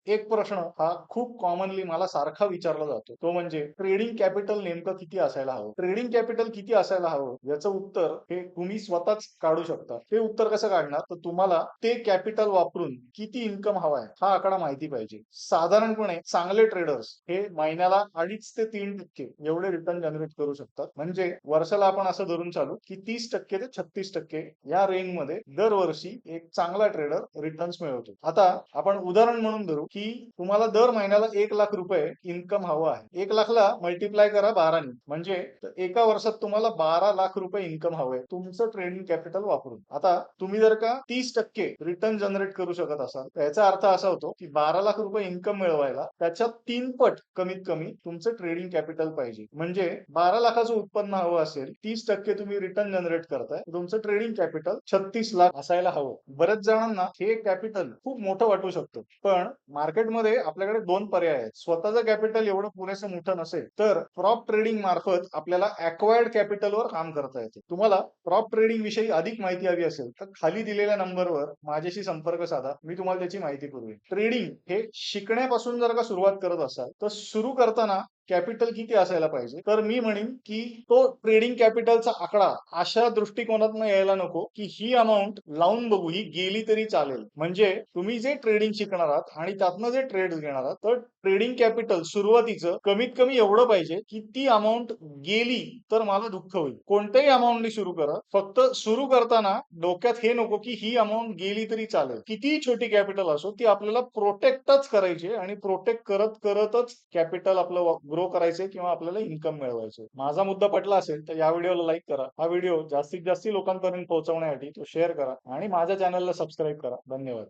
एक प्रश्न हा खूप कॉमनली मला सारखा विचारला जातो, तो म्हणजे ट्रेडिंग कॅपिटल नेमकं किती असायला हवं. ट्रेडिंग कॅपिटल किती असायला हवं याचं उत्तर हे तुम्ही स्वतःच काढू शकता. हे उत्तर कसं काढणार, तर तुम्हाला ते कॅपिटल वापरून किती इन्कम हवाय हा आकडा माहिती पाहिजे. साधारणपणे चांगले ट्रेडर्स हे महिन्याला 2.5 ते 3% एवढे रिटर्न जनरेट करू शकतात. म्हणजे वर्षाला आपण असं धरून चालू की 30% ते 36% या रेंज मध्ये दरवर्षी एक चांगला ट्रेडर रिटर्न्स मिळवतो. आता आपण उदाहरण म्हणून धरू की तुम्हाला दर महिन्याला 1 लाख रुपये इन्कम हवं आहे. 1 लाखला मल्टिप्लाय करा 12 म्हणजे एका वर्षात तुम्हाला 12 लाख रुपये इन्कम हवंय तुमचं ट्रेडिंग कॅपिटल वापरून. आता तुम्ही जर का 30% रिटर्न जनरेट करू शकत असाल तर याचा अर्थ असा होतो की 12 लाख रुपये इन्कम मिळवायला त्याच्या 3 पट कमीत कमी तुमचं ट्रेडिंग कॅपिटल पाहिजे. म्हणजे 12 लाखाचं उत्पन्न हवं असेल, 30% तुम्ही रिटर्न जनरेट करताय, तुमचं ट्रेडिंग कॅपिटल 36 लाख असायला हवं. बऱ्याच जणांना हे कॅपिटल खूप मोठं वाटू शकतं, पण मार्केटमध्ये आपल्याकडे दोन पर्याय आहेत. स्वतःचं कॅपिटल एवढं पुरेसं मोठं नसेल तर प्रॉप ट्रेडिंग मार्फत आपल्याला अक्वायर्ड कॅपिटलवर काम करता येते. तुम्हाला प्रॉप ट्रेडिंग विषयी अधिक माहिती हवी असेल तर खाली दिलेल्या नंबरवर माझ्याशी संपर्क साधा, मी तुम्हाला त्याची माहिती पुरवेन. ट्रेडिंग हे शिकण्यापासून जर का सुरुवात करत असाल तर सुरू करताना कॅपिटल किती असायला पाहिजे, तर मी म्हणेन की तो ट्रेडिंग कॅपिटलचा आकडा अशा दृष्टिकोनातून यायला नको की ही अमाऊंट लावून बघू, ही गेली तरी चालेल. म्हणजे तुम्ही जे ट्रेडिंग शिकणार आहात आणि त्यातनं जे ट्रेड घेणार आहात तर ट्रेडिंग कॅपिटल सुरुवातीचं कमीत कमी एवढं पाहिजे की ती अमाऊंट गेली तर मला दुःख होईल. कोणत्याही अमाऊंटनी सुरू करा, फक्त सुरू करताना डोक्यात हे नको की ही अमाऊंट गेली तरी चालेल. कितीही छोटी कॅपिटल असो ती आपल्याला प्रोटेक्टच करायची आणि प्रोटेक्ट करत करतच कॅपिटल आपलं ग्रो करायचे किंवा आपल्याला इन्कम मिळवायचे. माझा मुद्दा पटला असेल तर या व्हिडिओला लाईक करा. हा व्हिडिओ जास्तीत जास्त लोकांपर्यंत पोहोचवण्यासाठी तो शेअर करा आणि माझ्या चॅनलला सबस्क्राईब करा. धन्यवाद.